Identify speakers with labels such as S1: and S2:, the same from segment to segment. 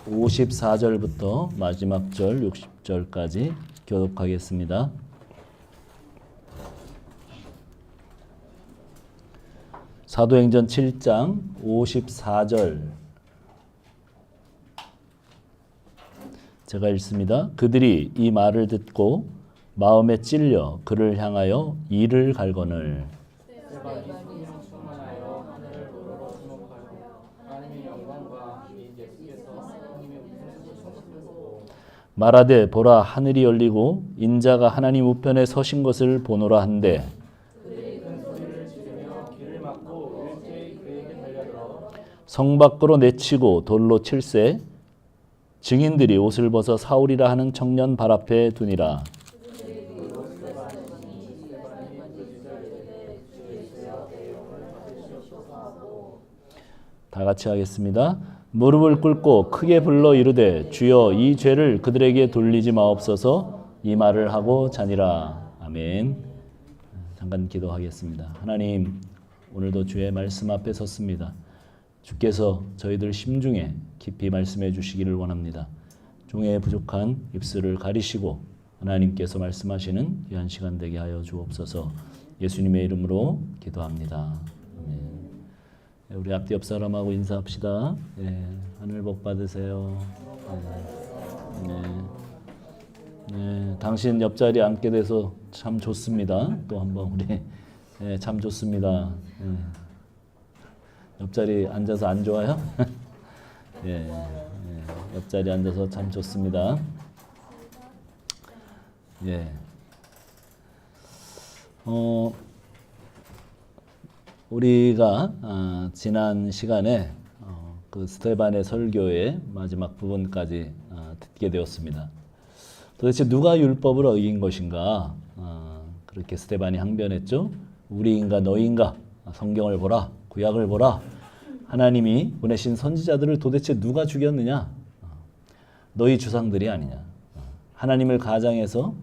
S1: 54절부터 마지막 절 60절까지 교독하겠습니다. 사도행전 7장 54절 제가 읽습니다. 그들이 이 말을 듣고 마음에 찔려 그를 향하여 이를 갈거늘 말하되 보라 하늘이 열리고 인자가 하나님 우편에 서신 것을 보노라 한데 성 밖으로 내치고 돌로 칠세 증인들이 옷을 벗어 사울이라 하는 청년 발 앞에 두니라. 다 같이 하겠습니다. 무릎을 꿇고 크게 불러 이르되 주여 이 죄를 그들에게 돌리지 마옵소서. 이 말을 하고 자니라. 아멘. 잠깐 기도하겠습니다. 하나님, 오늘도 주의 말씀 앞에 섰습니다. 주께서 저희들 심중에 깊이 말씀해 주시기를 원합니다. 종의 부족한 입술을 가리시고 하나님께서 말씀하시는 귀한 시간 되게 하여 주옵소서. 예수님의 이름으로 기도합니다. 아멘. 우리 앞뒤 옆 사람하고 인사합시다. 네, 하늘 복 받으세요. 네. 네, 당신 옆자리에 앉게 돼서 참 좋습니다. 또 한번 우리 네, 참 좋습니다. 네. 옆자리 앉아서 안 좋아요? 예, 예, 옆자리 앉아서 참 좋습니다. 예. 우리가 지난 시간에 그 스데반의 설교의 마지막 부분까지 듣게 되었습니다. 도대체 누가 율법을 어긴 것인가? 그렇게 스데반이 항변했죠. 우리인가 너희인가? 성경을 보라, 구약을 보라. 하나님이 보내신 선지자들을 도대체 누가 죽였느냐? 너희 주상들이 아니냐? 하나님을 가장해서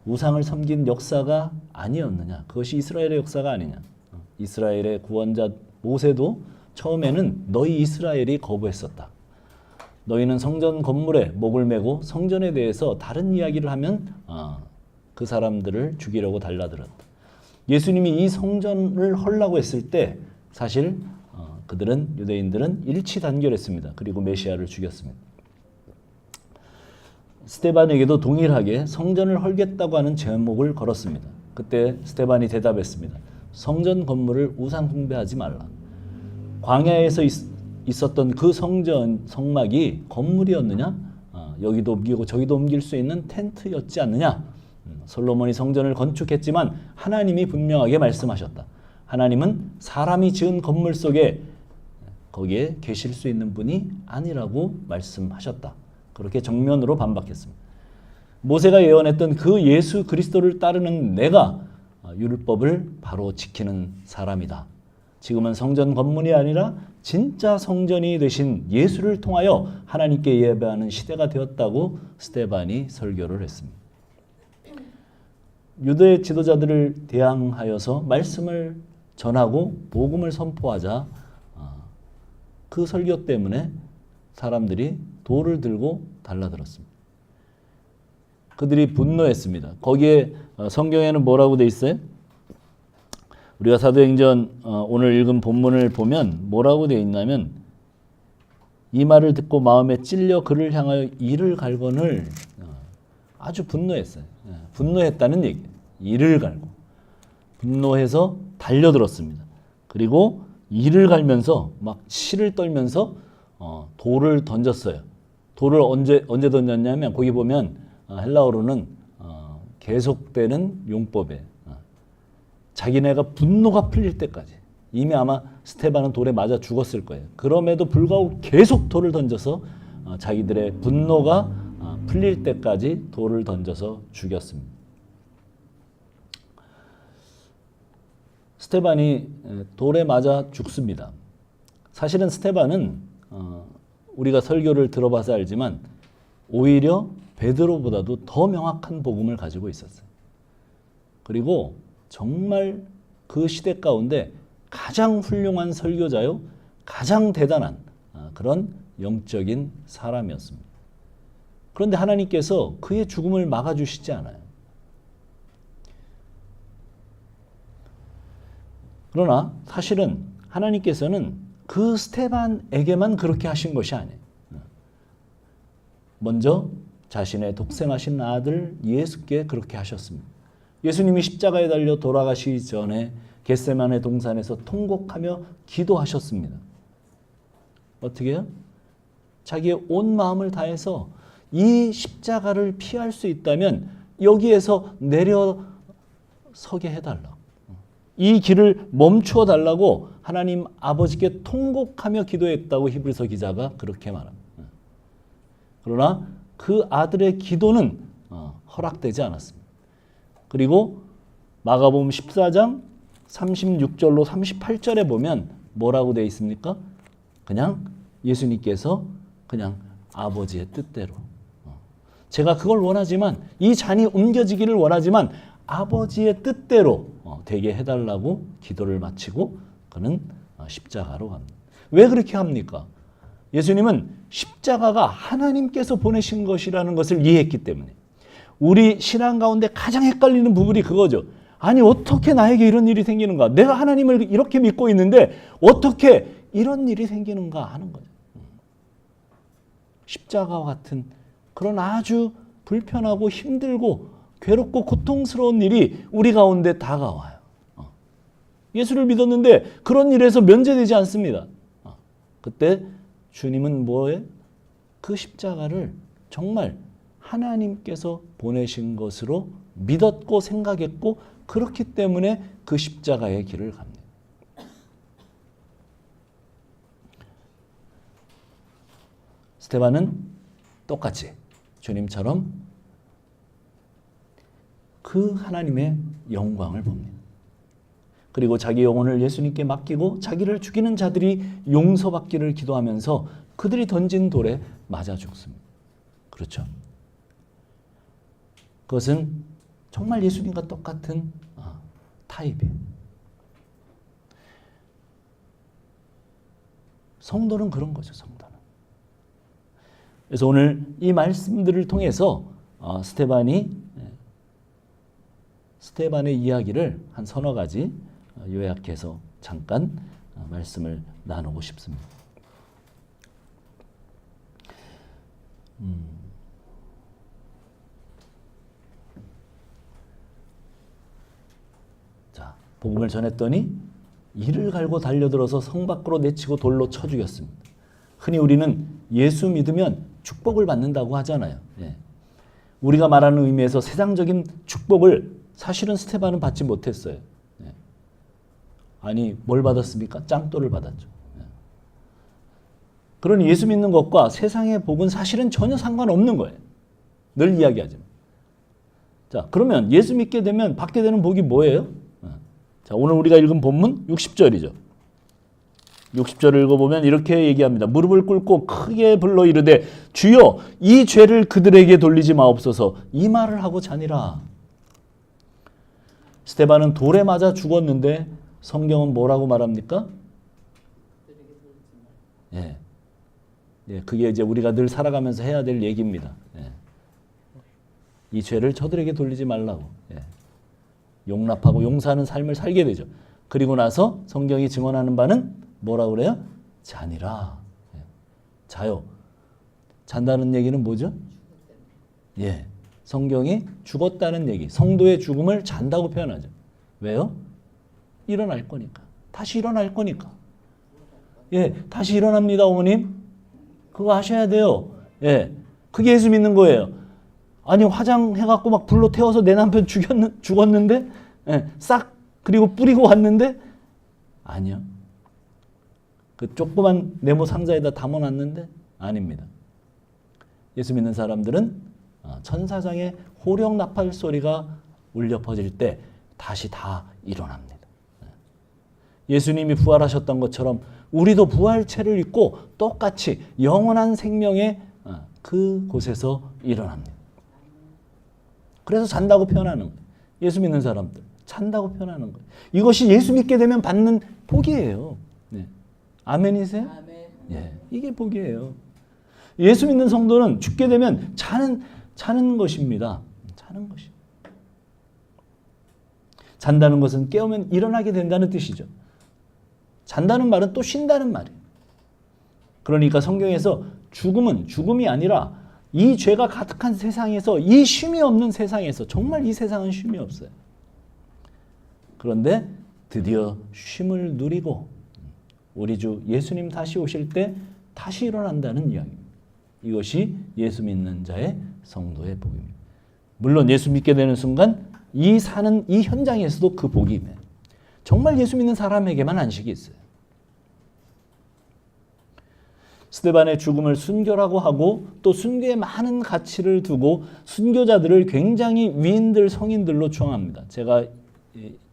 S1: 우상을 섬긴 역사가 아니었느냐? 그것이 이스라엘의 역사가 아니냐? 이스라엘의 구원자 모세도 처음에는 너희 이스라엘이 거부했었다. 너희는 성전 건물에 목을 메고 성전에 대해서 다른 이야기를 하면 그 사람들을 죽이려고 달라들었다. 예수님이 이 성전을 헐라고 했을 때 사실 그들은 유대인들은 일치단결했습니다. 그리고 메시아를 죽였습니다. 스데반에게도 동일하게 성전을 헐겠다고 하는 제목을 걸었습니다. 그때 스데반이 대답했습니다. 성전 건물을 우상 숭배하지 말라. 광야에서 있었던 그 성전 성막이 건물이었느냐? 여기도 옮기고 저기도 옮길 수 있는 텐트였지 않느냐? 솔로몬이 성전을 건축했지만 하나님이 분명하게 말씀하셨다. 하나님은 사람이 지은 건물 속에 거기에 계실 수 있는 분이 아니라고 말씀하셨다. 그렇게 정면으로 반박했습니다. 모세가 예언했던 그 예수 그리스도를 따르는 내가 율법을 바로 지키는 사람이다. 지금은 성전 건물이 아니라 진짜 성전이 되신 예수를 통하여 하나님께 예배하는 시대가 되었다고 스데반이 설교를 했습니다. 유대 지도자들을 대항하여서 말씀을 전하고 복음을 선포하자 그 설교 때문에 사람들이 돌을 들고 달라들었습니다. 그들이 분노했습니다. 거기에 성경에는 뭐라고 돼 있어요? 우리가 사도행전 오늘 읽은 본문을 보면 뭐라고 돼 있냐면 이 말을 듣고 마음에 찔려 그를 향하여 이를 갈거늘 아주 분노했어요. 분노했다는 얘기예요. 이를 갈고 분노해서 달려들었습니다. 그리고 이를 갈면서 막 치를 떨면서 돌을 던졌어요. 돌을 언제 던졌냐면 거기 보면 헬라어로는 계속되는 용법에 자기네가 분노가 풀릴 때까지 이미 아마 스데반은 돌에 맞아 죽었을 거예요. 그럼에도 불구하고 계속 돌을 던져서 자기들의 분노가 풀릴 때까지 돌을 던져서 죽였습니다. 스데반이 돌에 맞아 죽습니다. 사실은 스데반은 우리가 설교를 들어봐서 알지만 오히려 베드로보다도 더 명확한 복음을 가지고 있었어요. 그리고 정말 그 시대 가운데 가장 훌륭한 설교자요, 가장 대단한 그런 영적인 사람이었습니다. 그런데 하나님께서 그의 죽음을 막아주시지 않아요. 그러나 사실은 하나님께서는 그 스데반에게만 그렇게 하신 것이 아니에요. 먼저 자신의 독생하신 아들 예수께 그렇게 하셨습니다. 예수님이 십자가에 달려 돌아가시기 전에 겟세마네 동산에서 통곡하며 기도하셨습니다. 어떻게 해요? 자기의 온 마음을 다해서 이 십자가를 피할 수 있다면 여기에서 내려서게 해달라. 이 길을 멈추어 달라고 하나님 아버지께 통곡하며 기도했다고 히브리서 기자가 그렇게 말합니다. 그러나 그 아들의 기도는 허락되지 않았습니다. 그리고 마가복음 14장 36절로 38절에 보면 뭐라고 되어 있습니까? 그냥 예수님께서 그냥 아버지의 뜻대로 제가 그걸 원하지만 이 잔이 옮겨지기를 원하지만 아버지의 뜻대로 되게 해달라고 기도를 마치고 그는 십자가로 갑니다. 왜 그렇게 합니까? 예수님은 십자가가 하나님께서 보내신 것이라는 것을 이해했기 때문에 우리 신앙 가운데 가장 헷갈리는 부분이 그거죠. 아니 어떻게 나에게 이런 일이 생기는가? 내가 하나님을 이렇게 믿고 있는데 어떻게 이런 일이 생기는가 하는 거죠. 십자가와 같은 그런 아주 불편하고 힘들고 괴롭고 고통스러운 일이 우리 가운데 다가와요. 예수를 믿었는데 그런 일에서 면제되지 않습니다. 그때 주님은 뭐에? 그 십자가를 정말 하나님께서 보내신 것으로 믿었고 생각했고 그렇기 때문에 그 십자가의 길을 갑니다. 스데반은 똑같이 주님처럼 그 하나님의 영광을 봅니다. 그리고 자기 영혼을 예수님께 맡기고 자기를 죽이는 자들이 용서받기를 기도하면서 그들이 던진 돌에 맞아 죽습니다. 그렇죠? 그것은 정말 예수님과 똑같은 타입이에요. 성도는 그런 거죠. 성도는. 그래서 오늘 이 말씀들을 통해서 스데반의 이야기를 한 서너 가지 요약해서 잠깐 말씀을 나누고 싶습니다. 자, 복음을 전했더니 이를 갈고 달려들어서 성 밖으로 내치고 돌로 쳐 죽였습니다. 흔히 우리는 예수 믿으면 축복을 받는다고 하잖아요. 예. 우리가 말하는 의미에서 세상적인 축복을 사실은 스데반은 받지 못했어요. 예. 아니 뭘 받았습니까? 짱돌을 받았죠. 예. 그러니 예수 믿는 것과 세상의 복은 사실은 전혀 상관없는 거예요. 늘 이야기하지만. 자, 그러면 예수 믿게 되면 받게 되는 복이 뭐예요? 예. 자, 오늘 우리가 읽은 본문 60절이죠. 60절을 읽어보면 이렇게 얘기합니다. 무릎을 꿇고 크게 불러 이르되 주여 이 죄를 그들에게 돌리지 마옵소서. 이 말을 하고 자니라. 스데반은 돌에 맞아 죽었는데 성경은 뭐라고 말합니까? 예. 예, 그게 이제 우리가 늘 살아가면서 해야 될 얘기입니다. 예. 이 죄를 저들에게 돌리지 말라고. 예. 용납하고 용서하는 삶을 살게 되죠. 그리고 나서 성경이 증언하는 바는 뭐라고 그래요? 자니라. 예. 자요. 잔다는 얘기는 뭐죠? 예. 성경이 죽었다는 얘기, 성도의 죽음을 잔다고 표현하죠. 왜요? 일어날 거니까. 다시 일어날 거니까. 예, 다시 일어납니다, 어머님. 그거 하셔야 돼요. 예, 그게 예수 믿는 거예요. 아니 화장해갖고 막 불로 태워서 내 남편 죽었는데, 예, 싹 그리고 뿌리고 왔는데, 아니요. 그 조그만 네모 상자에다 담아놨는데 아닙니다. 예수 믿는 사람들은 천사장의 호령 나팔 소리가 울려 퍼질 때 다시 다 일어납니다. 예수님이 부활하셨던 것처럼 우리도 부활체를 입고 똑같이 영원한 생명의 그 곳에서 일어납니다. 그래서 잔다고 표현하는 거예요. 예수 믿는 사람들 잔다고 표현하는 거예요. 이것이 예수 믿게 되면 받는 복이에요. 네. 아멘이세요?
S2: 아멘.
S1: 예, 이게 복이에요. 예수 믿는 성도는 죽게 되면 자는 것입니다. 자는 것이. 잔다는 것은 깨우면 일어나게 된다는 뜻이죠. 잔다는 말은 또 쉰다는 말이에요. 그러니까 성경에서 죽음은 죽음이 아니라 이 죄가 가득한 세상에서, 이 쉼이 없는 세상에서, 정말 이 세상은 쉼이 없어요. 그런데 드디어 쉼을 누리고 우리 주 예수님 다시 오실 때 다시 일어난다는 이야기입니다. 이것이 예수 믿는 자의 성도의 복입니다. 물론 예수 믿게 되는 순간 이 사는 이 현장에서도 그 복이 임해요. 정말 예수 믿는 사람에게만 안식이 있어요. 스데반의 죽음을 순교라고 하고 또 순교에 많은 가치를 두고 순교자들을 굉장히 위인들, 성인들로 추앙합니다. 제가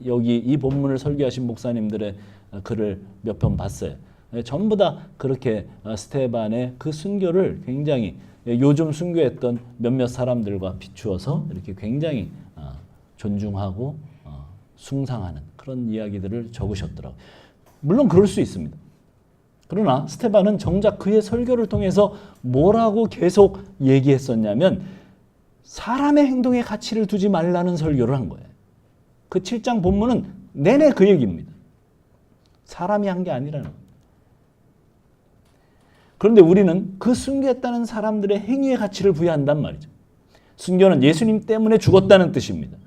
S1: 여기 이 본문을 설교하신 목사님들의 글을 몇 편 봤어요. 전부 다 그렇게 스데반의 그 순교를 굉장히 요즘 순교했던 몇몇 사람들과 비추어서 이렇게 굉장히 존중하고 숭상하는 그런 이야기들을 적으셨더라고요. 물론 그럴 수 있습니다. 그러나 스데반은 정작 그의 설교를 통해서 뭐라고 계속 얘기했었냐면 사람의 행동에 가치를 두지 말라는 설교를 한 거예요. 그 7장 본문은 내내 그 얘기입니다. 사람이 한 게 아니라는 거예요. 그런데 우리는 그 순교했다는 사람들의 행위의 가치를 부여한단 말이죠. 순교는 예수님 때문에 죽었다는 뜻입니다.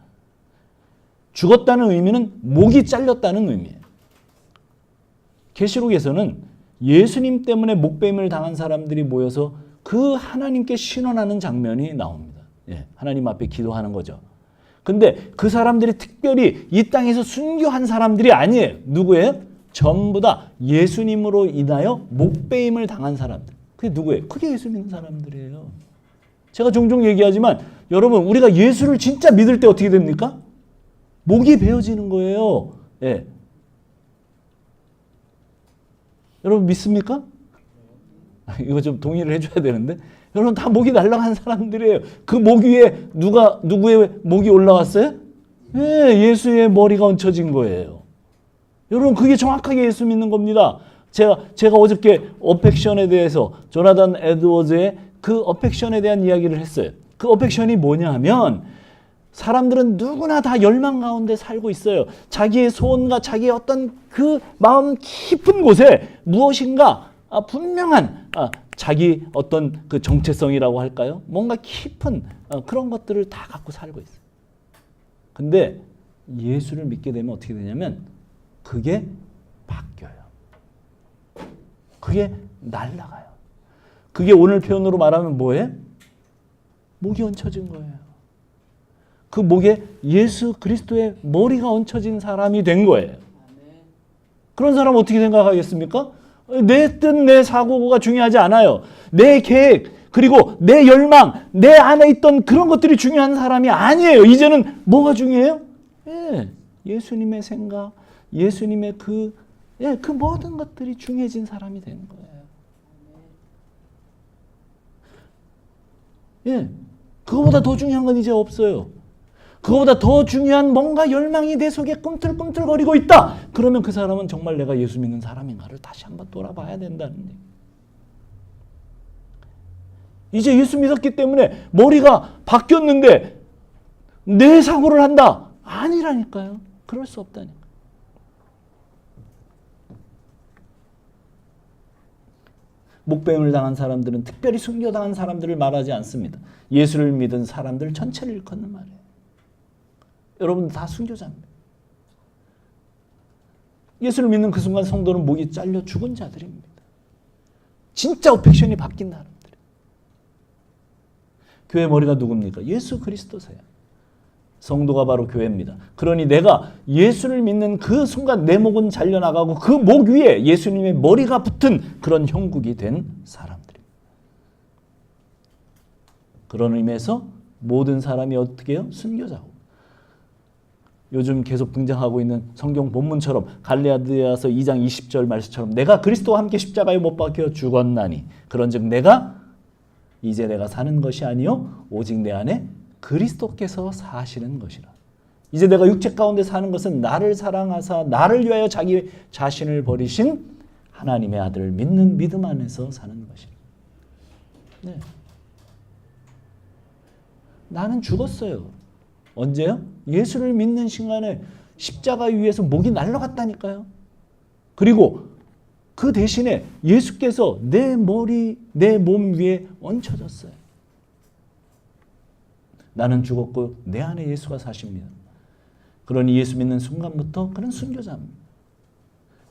S1: 죽었다는 의미는 목이 잘렸다는 의미예요. 계시록에서는 예수님 때문에 목베임을 당한 사람들이 모여서 그 하나님께 신원하는 장면이 나옵니다. 하나님 앞에 기도하는 거죠. 근데 그 사람들이 특별히 이 땅에서 순교한 사람들이 아니에요. 누구예요? 전부 다 예수님으로 인하여 목베임을 당한 사람들. 그게 누구예요? 그게 예수 믿는 사람들이에요. 제가 종종 얘기하지만 여러분, 우리가 예수를 진짜 믿을 때 어떻게 됩니까? 목이 베어지는 거예요. 예. 여러분 믿습니까? 이거 좀 동의를 해줘야 되는데, 여러분 다 목이 날아간 사람들이에요. 그 목 위에 누구의 목이 올라왔어요? 예, 예수의 머리가 얹혀진 거예요. 여러분 그게 정확하게 예수 믿는 겁니다. 제가 어저께 어펙션에 대해서 조나단 에드워즈의 그 어펙션에 대한 이야기를 했어요. 그 어펙션이 뭐냐 하면 사람들은 누구나 다 열망 가운데 살고 있어요. 자기의 소원과 자기의 어떤 그 마음 깊은 곳에 무엇인가 분명한 자기 어떤 그 정체성이라고 할까요? 뭔가 깊은 그런 것들을 다 갖고 살고 있어요. 근데 예수를 믿게 되면 어떻게 되냐면 그게 바뀌어요. 그게 날아가요. 그게 오늘 표현으로 말하면 뭐예요? 목이 얹혀진 거예요. 그 목에 예수 그리스도의 머리가 얹혀진 사람이 된 거예요. 그런 사람 어떻게 생각하겠습니까? 내 뜻, 내 사고가 중요하지 않아요. 내 계획, 그리고 내 열망, 내 안에 있던 그런 것들이 중요한 사람이 아니에요. 이제는 뭐가 중요해요? 예수님의 생각, 예수님의 그 모든 것들이 중요해진 사람이 된 거예요. 그거보다 더 중요한 건 이제 없어요. 그거보다 더 중요한 뭔가 열망이 내 속에 꿈틀꿈틀거리고 있다. 그러면 그 사람은 정말 내가 예수 믿는 사람인가를 다시 한번 돌아봐야 된다는 얘기. 이제 예수 믿었기 때문에 머리가 바뀌었는데 내 사고를 한다. 아니라니까요. 그럴 수 없다니까. 목뱀을 당한 사람들은 특별히 순교당한 사람들을 말하지 않습니다. 예수를 믿은 사람들 전체를 일컫는 말이에요. 여러분 다 순교자입니다. 예수를 믿는 그 순간 성도는 목이 잘려 죽은 자들입니다. 진짜 어펙션이 바뀐 사람들. 교회 머리가 누굽니까? 예수 그리스도세요. 성도가 바로 교회입니다. 그러니 내가 예수를 믿는 그 순간 내 목은 잘려나가고 그 목 위에 예수님의 머리가 붙은 그런 형국이 된 사람들입니다. 그런 의미에서 모든 사람이 어떻게 해요? 순교자고. 요즘 계속 등장하고 있는 성경 본문처럼 갈라디아서 2장 20절 말씀처럼 내가 그리스도와 함께 십자가에 못 박혀 죽었나니 그런즉 이제 내가 사는 것이 아니요 오직 내 안에 그리스도께서 사시는 것이라. 이제 내가 육체 가운데 사는 것은 나를 사랑하사 나를 위하여 자기 자신을 버리신 하나님의 아들을 믿는 믿음 안에서 사는 것이라. 네. 나는 죽었어요. 언제요? 예수를 믿는 순간에 십자가 위에서 목이 날아갔다니까요. 그리고 그 대신에 예수께서 내 머리, 내 몸 위에 얹혀졌어요. 나는 죽었고 내 안에 예수가 사십니다. 그러니 예수 믿는 순간부터 그는 순교자입니다.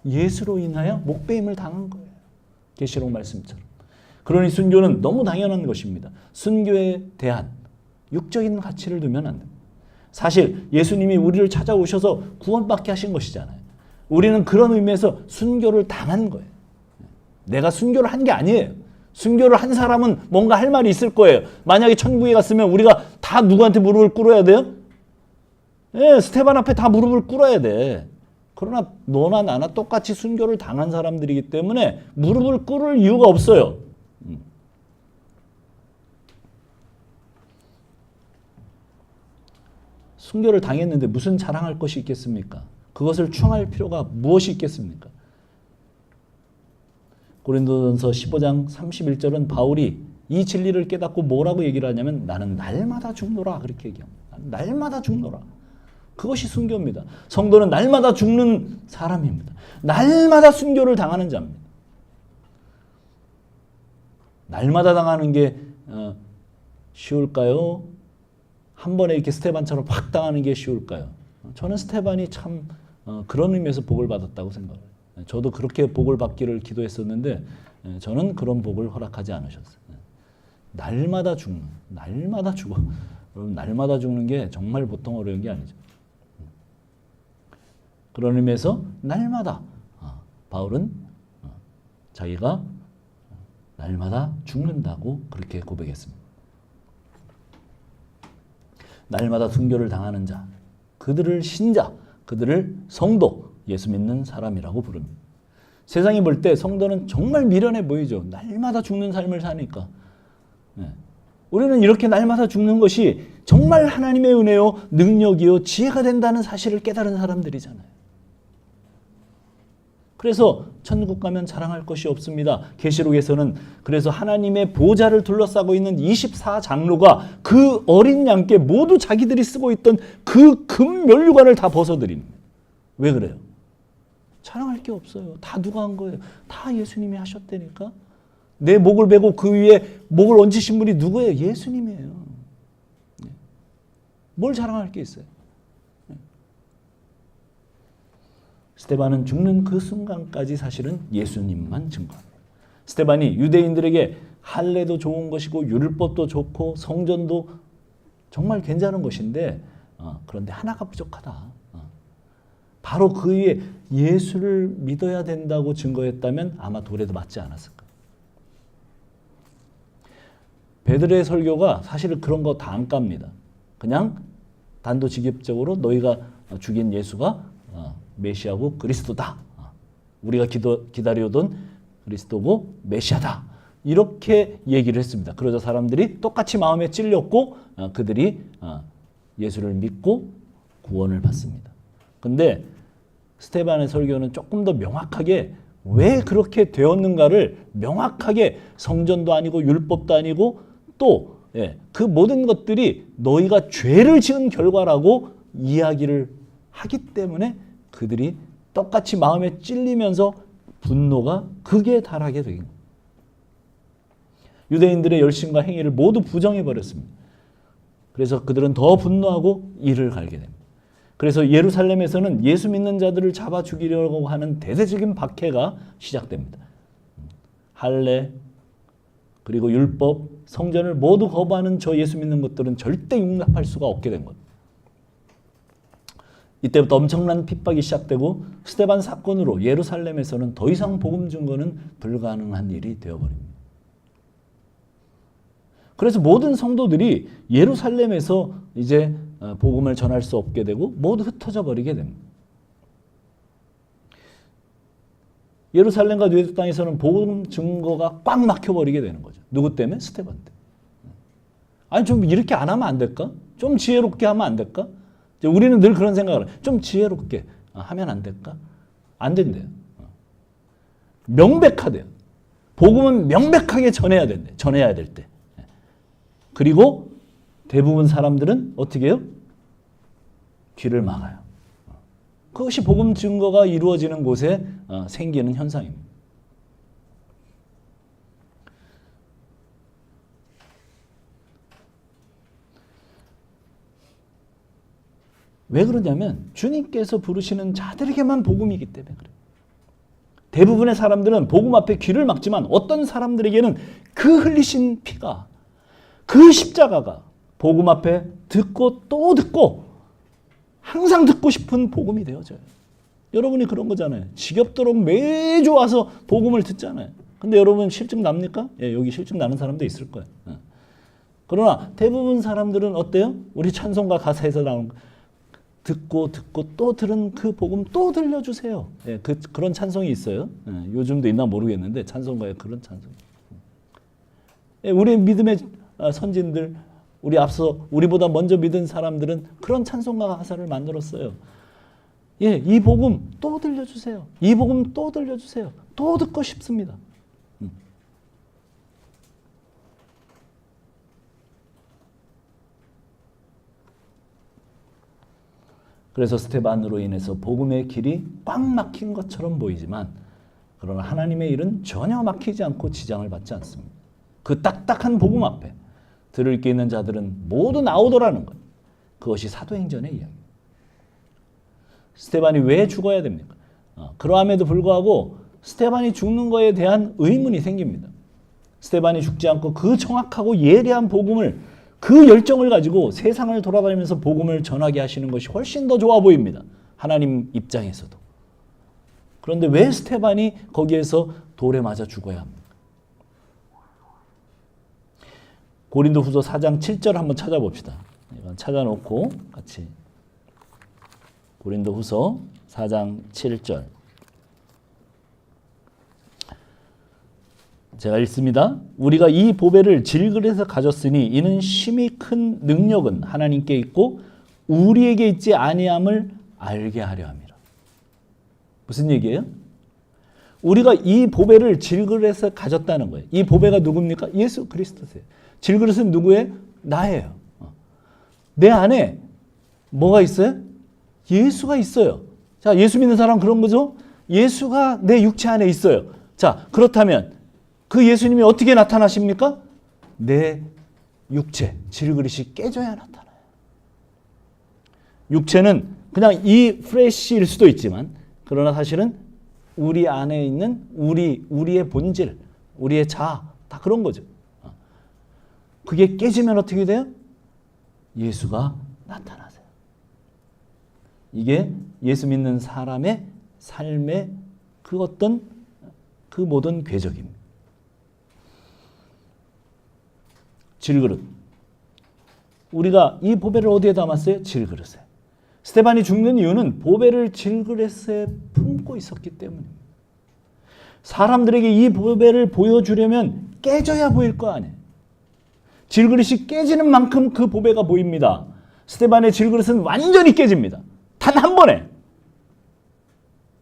S1: 예수로 인하여 목배임을 당한 거예요. 계시록 말씀처럼. 그러니 순교는 너무 당연한 것입니다. 순교에 대한 육적인 가치를 두면 안 됩니다. 사실 예수님이 우리를 찾아오셔서 구원받게 하신 것이잖아요. 우리는 그런 의미에서 순교를 당한 거예요. 내가 순교를 한 게 아니에요. 순교를 한 사람은 뭔가 할 말이 있을 거예요. 만약에 천국에 갔으면 우리가 다 누구한테 무릎을 꿇어야 돼요? 예, 스테반 앞에 다 무릎을 꿇어야 돼. 그러나 너나 나나 똑같이 순교를 당한 사람들이기 때문에 무릎을 꿇을 이유가 없어요. 순교를 당했는데 무슨 자랑할 것이 있겠습니까? 그것을 추앙할 필요가 무엇이 있겠습니까? 고린도전서 15장 31절은 바울이 이 진리를 깨닫고 뭐라고 얘기를 하냐면 나는 날마다 죽노라 그렇게 얘기합니다. 날마다 죽노라. 그것이 순교입니다. 성도는 날마다 죽는 사람입니다. 날마다 순교를 당하는 자입니다. 날마다 당하는 게 쉬울까요? 한 번에 이렇게 스테반처럼 확 당하는 게 쉬울까요? 저는 스테반이 참 그런 의미에서 복을 받았다고 생각해요. 저도 그렇게 복을 받기를 기도했었는데 저는 그런 복을 허락하지 않으셨어요. 날마다 죽는, 날마다 죽어. 여러분 날마다 죽는 게 정말 보통 어려운 게 아니죠. 그런 의미에서 날마다 바울은 자기가 날마다 죽는다고 그렇게 고백했습니다. 날마다 순교를 당하는 자, 그들을 신자, 그들을 성도, 예수 믿는 사람이라고 부릅니다. 세상이 볼 때 성도는 정말 미련해 보이죠. 날마다 죽는 삶을 사니까. 네. 우리는 이렇게 날마다 죽는 것이 정말 하나님의 은혜요, 능력이요, 지혜가 된다는 사실을 깨달은 사람들이잖아요. 그래서 천국 가면 자랑할 것이 없습니다. 계시록에서는 그래서 하나님의 보좌를 둘러싸고 있는 24장로가 그 어린 양께 모두 자기들이 쓰고 있던 그 금 면류관을 다 벗어드립니다. 왜 그래요? 자랑할 게 없어요. 다 누가 한 거예요? 다 예수님이 하셨다니까. 내 목을 베고 그 위에 목을 얹으신 분이 누구예요? 예수님이에요. 뭘 자랑할 게 있어요? 스테반은 죽는 그 순간까지 사실은 예수님만 증거합니다. 스테반이 유대인들에게 할례도 좋은 것이고 율법도 좋고 성전도 정말 괜찮은 것인데 그런데 하나가 부족하다. 바로 그 위에 예수를 믿어야 된다고 증거했다면 아마 돌에도 맞지 않았을까. 베드로의 설교가 사실 그런 거 다 안 깝니다. 그냥 단도직입적으로 너희가 죽인 예수가 메시아고 그리스도다. 우리가 기다려오던 그리스도고 메시아다. 이렇게 얘기를 했습니다. 그러자 사람들이 똑같이 마음에 찔렸고 그들이 예수를 믿고 구원을 받습니다. 근데 스테반의 설교는 조금 더 명확하게 왜 그렇게 되었는가를 명확하게 성전도 아니고 율법도 아니고 또 그 모든 것들이 너희가 죄를 지은 결과라고 이야기를 하기 때문에 그들이 똑같이 마음에 찔리면서 분노가 극에 달하게 된 겁니다. 유대인들의 열심과 행위를 모두 부정해버렸습니다. 그래서 그들은 더 분노하고 이를 갈게 됩니다. 그래서 예루살렘에서는 예수 믿는 자들을 잡아 죽이려고 하는 대대적인 박해가 시작됩니다. 할례, 그리고 율법, 성전을 모두 거부하는 저 예수 믿는 것들은 절대 용납할 수가 없게 된 것. 이때부터 엄청난 핍박이 시작되고 스데반 사건으로 예루살렘에서는 더 이상 복음 증거는 불가능한 일이 되어버립니다. 그래서 모든 성도들이 예루살렘에서 이제 복음을 전할 수 없게 되고 모두 흩어져 버리게 됩니다. 예루살렘과 유대 땅에서는 복음 증거가 꽉 막혀버리게 되는 거죠. 누구 때문에? 스데반 때문에. 아니 좀 이렇게 안 하면 안 될까? 좀 지혜롭게 하면 안 될까? 우리는 늘 그런 생각을 해요. 좀 지혜롭게 하면 안 될까? 안 된대요. 명백하대요. 복음은 명백하게 전해야 된대. 전해야 될 때. 그리고 대부분 사람들은 어떻게 해요? 귀를 막아요. 그것이 복음 증거가 이루어지는 곳에 생기는 현상입니다. 왜 그러냐면 주님께서 부르시는 자들에게만 복음이기 때문에 그래요. 대부분의 사람들은 복음 앞에 귀를 막지만 어떤 사람들에게는 그 흘리신 피가, 그 십자가가 복음 앞에 듣고 또 듣고 항상 듣고 싶은 복음이 되어져요. 여러분이 그런 거잖아요. 지겹도록 매주 와서 복음을 듣잖아요. 근데 여러분 실증 납니까? 예, 여기 실증 나는 사람도 있을 거예요. 그러나 대부분 사람들은 어때요? 우리 찬송가 가사에서 나오는 거. 듣고 또 들은 그 복음 또 들려주세요. 예, 그런 찬송이 있어요. 예, 요즘도 있나 모르겠는데 찬송가에 그런 찬송. 예, 우리 믿음의 선진들, 우리보다 먼저 믿은 사람들은 그런 찬송가 가사를 만들었어요. 예, 이 복음 또 들려주세요. 이 복음 또 들려주세요. 또 듣고 싶습니다. 그래서 스데반으로 인해서 복음의 길이 꽉 막힌 것처럼 보이지만 그러나 하나님의 일은 전혀 막히지 않고 지장을 받지 않습니다. 그 딱딱한 복음 앞에 들을 게 있는 자들은 모두 나오더라는 것. 그것이 사도행전의 이야기입니다. 스데반이 왜 죽어야 됩니까? 그러함에도 불구하고 스데반이 죽는 것에 대한 의문이 생깁니다. 스데반이 죽지 않고 그 정확하고 예리한 복음을, 그 열정을 가지고 세상을 돌아다니면서 복음을 전하게 하시는 것이 훨씬 더 좋아 보입니다. 하나님 입장에서도. 그런데 왜 스데반이 거기에서 돌에 맞아 죽어야 합니까? 고린도후서 4장 7절 한번 찾아봅시다. 이건 찾아놓고 같이. 고린도후서 4장 7절. 제가 읽습니다. 우리가 이 보배를 질그릇에서 가졌으니 이는 심히 큰 능력은 하나님께 있고 우리에게 있지 아니함을 알게 하려 함이라. 무슨 얘기예요? 우리가 이 보배를 질그릇에서 가졌다는 거예요. 이 보배가 누굽니까? 예수 그리스도세요. 질그릇은 누구예요? 나예요. 내 안에 뭐가 있어요? 예수가 있어요. 자, 예수 믿는 사람 그런 거죠? 예수가 내 육체 안에 있어요. 자, 그렇다면 그 예수님이 어떻게 나타나십니까? 내 육체, 질그릇이 깨져야 나타나요. 육체는 그냥 이 플래시일 수도 있지만 그러나 사실은 우리 안에 있는 우리의 본질, 우리의 자아, 다 그런 거죠. 그게 깨지면 어떻게 돼요? 예수가 나타나세요. 이게 예수 믿는 사람의 삶의 그 어떤 그 모든 궤적입니다. 질그릇. 우리가 이 보배를 어디에 담았어요? 질그릇에. 스데반이 죽는 이유는 보배를 질그릇에 품고 있었기 때문입니다. 사람들에게 이 보배를 보여주려면 깨져야 보일 거 아니에요. 질그릇이 깨지는 만큼 그 보배가 보입니다. 스데반의 질그릇은 완전히 깨집니다. 단 한 번에.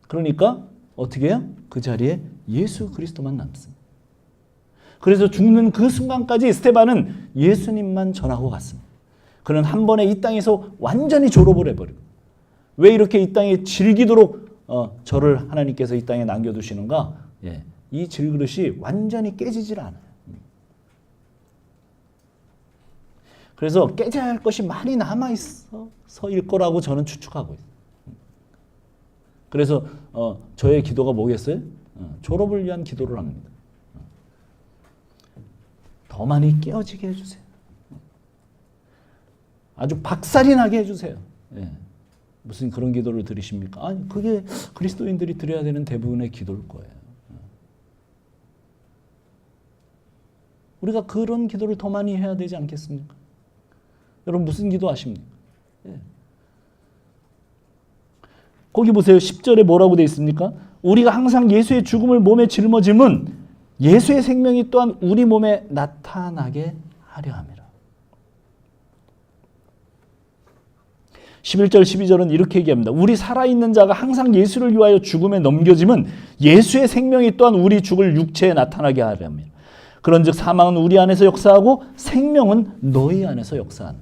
S1: 그러니까 어떻게 해요? 그 자리에 예수 그리스도만 남습니다. 그래서 죽는 그 순간까지 스데반은 예수님만 전하고 갔습니다. 그는 한 번에 이 땅에서 완전히 졸업을 해버리고, 왜 이렇게 이 땅에 질기도록 저를 하나님께서 이 땅에 남겨두시는가? 예, 이 질그릇이 완전히 깨지질 않아요. 그래서 깨져야 할 것이 많이 남아있어서일 거라고 저는 추측하고 있어요. 그래서 저의 기도가 뭐겠어요? 졸업을 위한 기도를 합니다. 더 많이 깨어지게 해주세요. 아주 박살이 나게 해주세요. 예. 무슨 그런 기도를 드리십니까? 아니, 그게 그리스도인들이 드려야 되는 대부분의 기도일 거예요. 우리가 그런 기도를 더 많이 해야 되지 않겠습니까? 여러분 무슨 기도 하십니까? 예. 거기 보세요. 10절에 뭐라고 되어 있습니까? 우리가 항상 예수의 죽음을 몸에 짊어짐은 예수의 생명이 또한 우리 몸에 나타나게 하려 함이라. 11절 12절은 이렇게 얘기합니다. 우리 살아있는 자가 항상 예수를 위하여 죽음에 넘겨짐은 예수의 생명이 또한 우리 죽을 육체에 나타나게 하려며 그런즉 사망은 우리 안에서 역사하고 생명은 너희 안에서 역사한다.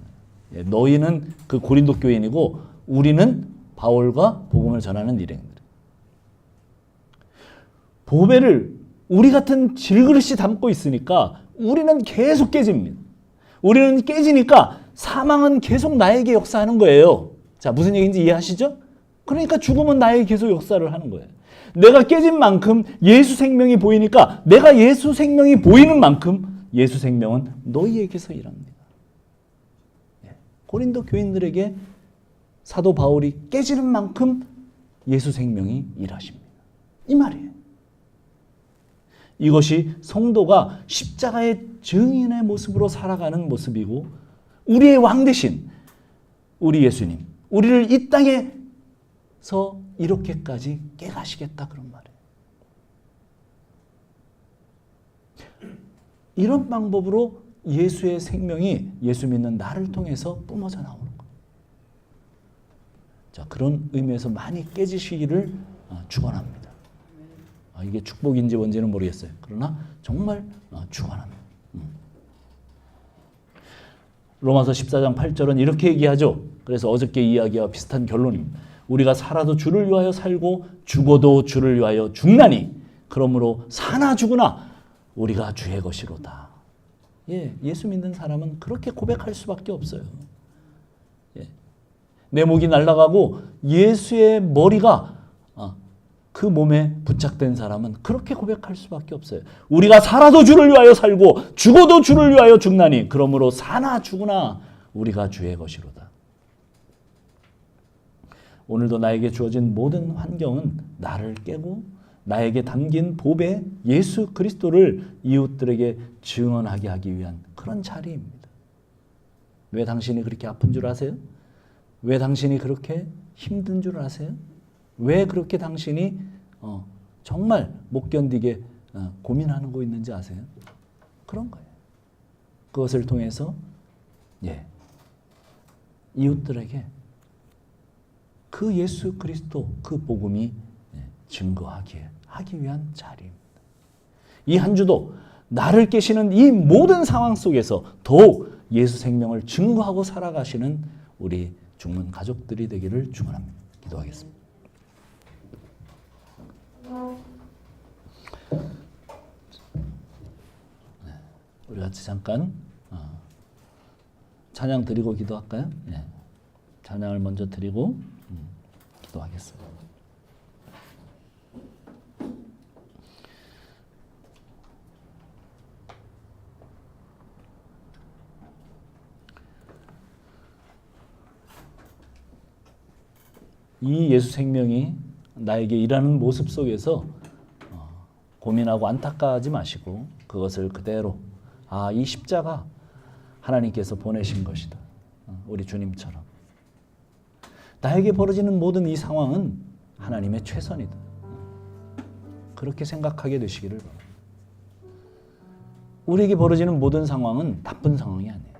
S1: 너희는 그 고린도 교인이고 우리는 바울과 복음을 전하는 일행들. 보배를 우리 같은 질그릇이 담고 있으니까 우리는 계속 깨집니다. 우리는 깨지니까 사망은 계속 나에게 역사하는 거예요. 자, 무슨 얘기인지 이해하시죠? 그러니까 죽음은 나에게 계속 역사를 하는 거예요. 내가 깨진 만큼 예수 생명이 보이니까 내가 예수 생명이 보이는 만큼 예수 생명은 너희에게서 일합니다. 고린도 교인들에게 사도 바울이 깨지는 만큼 예수 생명이 일하십니다. 이 말이에요. 이것이 성도가 십자가의 증인의 모습으로 살아가는 모습이고 우리의 왕 대신 우리 예수님, 우리를 이 땅에서 이렇게까지 깨가시겠다 그런 말이에요. 이런 방법으로 예수의 생명이 예수 믿는 나를 통해서 뿜어져 나오는 거예요. 자, 그런 의미에서 많이 깨지시기를 축원합니다. 이게 축복인지 뭔지는 모르겠어요. 그러나 정말 축원합니다. 로마서 14장 8절은 이렇게 얘기하죠. 그래서 어저께 이야기와 비슷한 결론입니다. 우리가 살아도 주를 위하여 살고 죽어도 주를 위하여 죽나니 그러므로 사나 죽으나 우리가 주의 것이로다. 예수 믿는 사람은 그렇게 고백할 수밖에 없어요. 내 목이 날아가고 예수의 머리가 그 몸에 부착된 사람은 그렇게 고백할 수밖에 없어요. 우리가 살아도 주를 위하여 살고 죽어도 주를 위하여 죽나니 그러므로 사나 죽으나 우리가 주의 것이로다. 오늘도 나에게 주어진 모든 환경은 나를 깨고 나에게 담긴 보배 예수 그리스도를 이웃들에게 증언하게 하기 위한 그런 자리입니다. 왜 당신이 그렇게 아픈 줄 아세요? 왜 당신이 그렇게 힘든 줄 아세요? 왜 그렇게 당신이 정말 못 견디게 고민하는 거 있는지 아세요? 그런 거예요. 그것을 통해서 이웃들에게 그 예수 그리스도 그 복음이 증거하기 위한 자리입니다. 이 한 주도 나를 깨시는 이 모든 상황 속에서 더욱 예수 생명을 증거하고 살아가시는 우리 중문 가족들이 되기를 축원합니다. 기도하겠습니다. 우리 같이 잠깐 찬양 드리고 기도할까요? 찬양을 먼저 드리고 기도하겠습니다. 이 예수 생명이 나에게 일하는 모습 속에서 고민하고 안타까워하지 마시고 그것을 그대로 이 십자가 하나님께서 보내신 것이다. 우리 주님처럼. 나에게 벌어지는 모든 이 상황은 하나님의 최선이다. 그렇게 생각하게 되시기를 바랍니다. 우리에게 벌어지는 모든 상황은 나쁜 상황이 아니에요.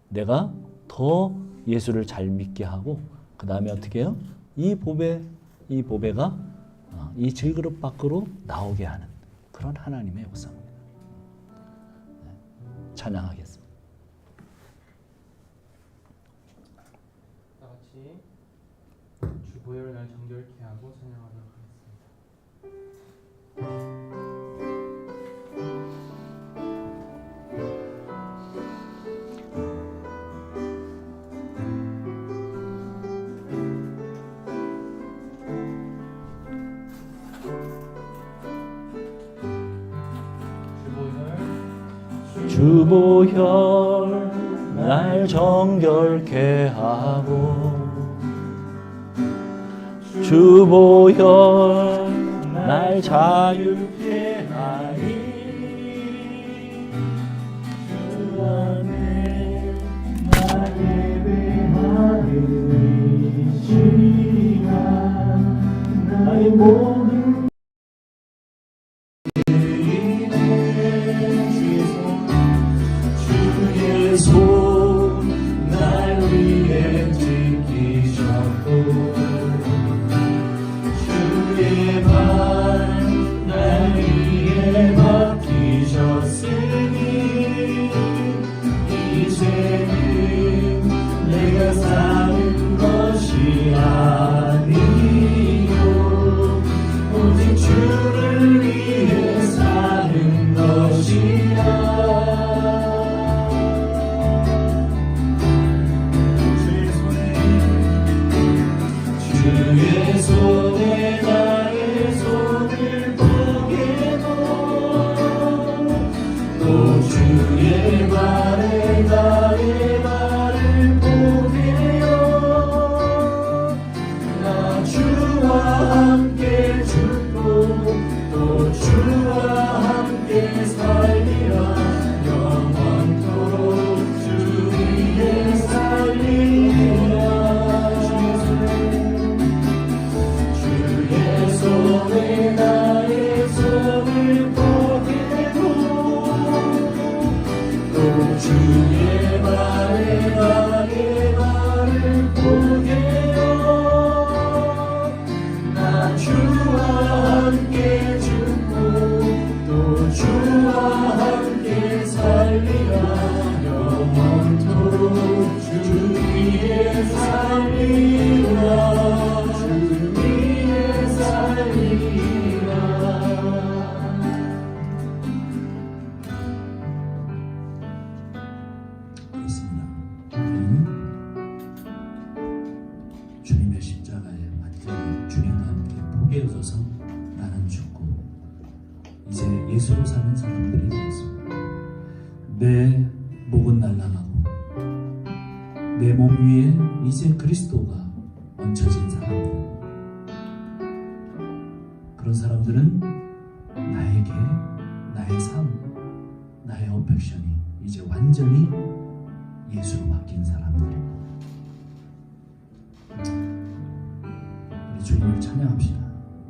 S1: 내가 더 예수를 잘 믿게 하고 그 다음에 어떻게 해요? 이 보배가 이 질그릇 밖으로 나오게 하는 그런 하나님의 역사입니다. 찬양하겠습니다.
S2: 다 같이 주보혈 날 정결케 하고 찬양하도록 하겠습니다.
S1: 주보혈 날 정결케 하고 주보혈 날 자유케 하니 주 안에 날 예배하는 이 시간 나의 모든 손 날 위해 주의 말에 나의 나를 보게 해요. 나 주와 함께 죽고 또 주와 함께 살리라. 영원토록 주 위에 살리라. 주 위에 살리라. 그렇습니다. 주님의 십자가에 완전히 주님과 함께 포개어져서 나는 죽고 이제 예수로 사는 사람들이 되었습니다. 내 목은 날아가고 내 몸 위에 이제 그리스도가 얹혀진 사람들, 그런 사람들은 나에게 나의 삶, 나의 어펙션이 이제 완전히 예수로 바뀐 사람들입니다. 우리 주님을 찬양합시다.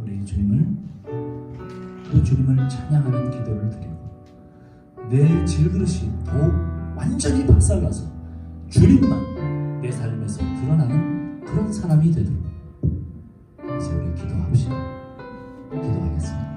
S1: 우리 주님을 찬양하는 기도를 드리고 내 질그릇이 더욱 완전히 박살나서 주님만 내 삶에서 드러나는 그런 사람이 되도록 이제 우리 기도합시다. 기도하겠습니다.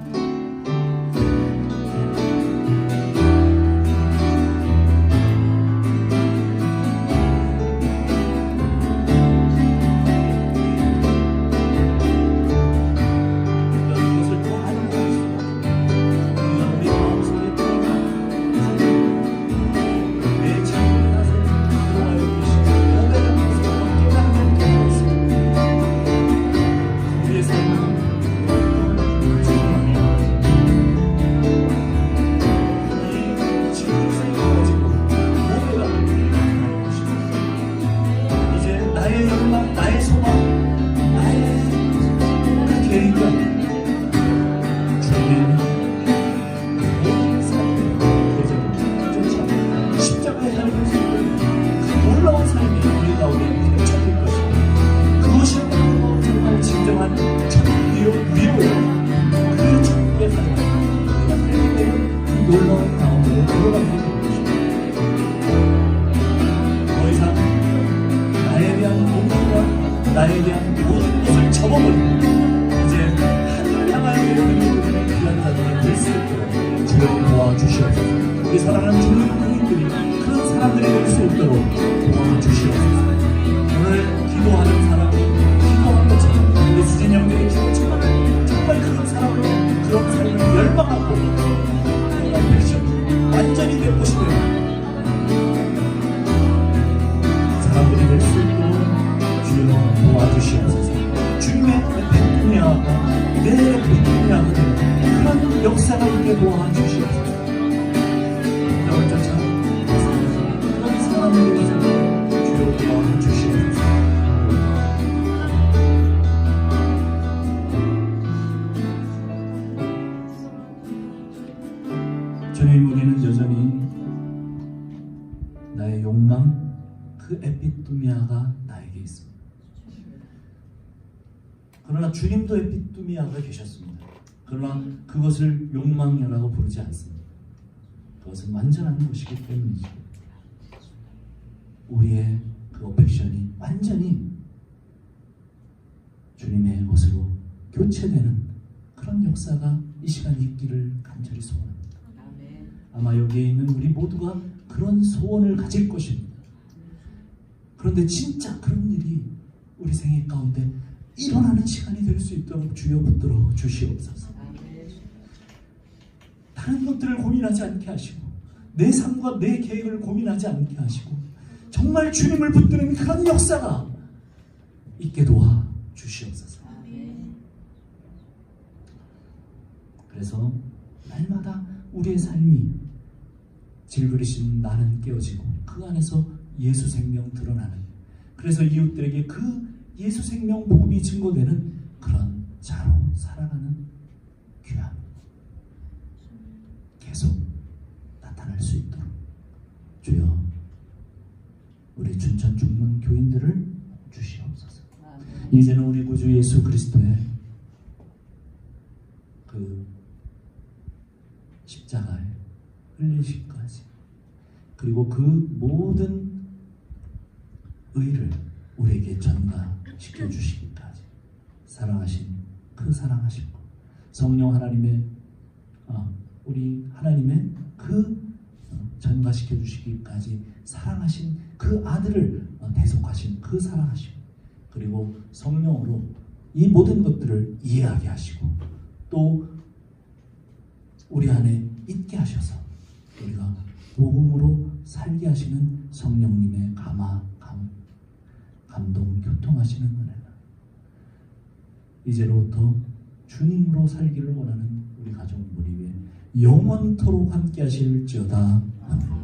S1: 나에 대한 모든 것을 접어버리고 이제 하늘을 향하여 이르는 귀한 자들이 될 수 있도록 주여 도와주시옵소서. 우리 사랑하는 주님 부인들이 그런 사람들이 될 수 있도록 도와주시옵소서. 오늘 기도하는 사람이 기도하는 것처럼 우리 수진 형들이 기도처럼 정말 그런 사람으로 그런 삶을 열망하고 그런 백성 완전히 되고 싶어요. 사람들이 될 수 있도록 주여 도와주시옵소서. 주님의 에피토미아가 내 에피토미아가 되는 그런 역사가 있게 도와주시옵소서. 나를 쫓아 그런 사람들이 되는 주여 도와주시옵소서. 주님, 우리는 여전히 나의 욕망, 그 에피토미아가 나에게 있습니다. 그러나 주님도 에피토미아가 계셨습니다. 그러나 그것을 욕망이라고 부르지 않습니다. 그것은 완전한 것이기 때문이죠. 우리의 그 어펙션이 완전히 주님의 것으로 교체되는 그런 역사가 이 시간 있기를 간절히 소원합니다. 아마 여기에 있는 우리 모두가 그런 소원을 가질 것입니다. 그런데 진짜 그런 일이 우리 생애 가운데 일어나는 시간이 될 수 있도록 주여 붙들어 주시옵소서. 다른 것들을 고민하지 않게 하시고 내 삶과 내 계획을 고민하지 않게 하시고 정말 주님을 붙드는 그런 역사가 있게 도와 주시옵소서. 그래서 날마다 우리의 삶이 질그릇인 나는 깨어지고 그 안에서 예수 생명 드러나는, 그래서 이웃들에게 그 예수 생명 복음이 증거되는 그런 자로 살아가는 귀함 계속 나타날 수 있도록 주여 우리 춘천 중문 교인들을 주시옵소서. 이제는 우리 구주 예수 그리스도의 그 십자가에 흘리심까지
S3: 그리고 그 모든 의를 우리에게 전가시켜 주시기까지 사랑하신 그 사랑하신 것, 성령 하나님의 우리 하나님의 그 전가시켜 주시기까지 사랑하신 그 아들을 대속하신 그 사랑하심, 그리고 성령으로 이 모든 것들을 이해하게 하시고 또 우리 안에 있게 하셔서 우리가 복음으로 살게 하시는 성령님의 감동, 교통하시는 은혜가 이제로부터 주님으로 살기를 원하는 우리 가족 무리 위에 영원토록 함께 하실지어다. 아멘.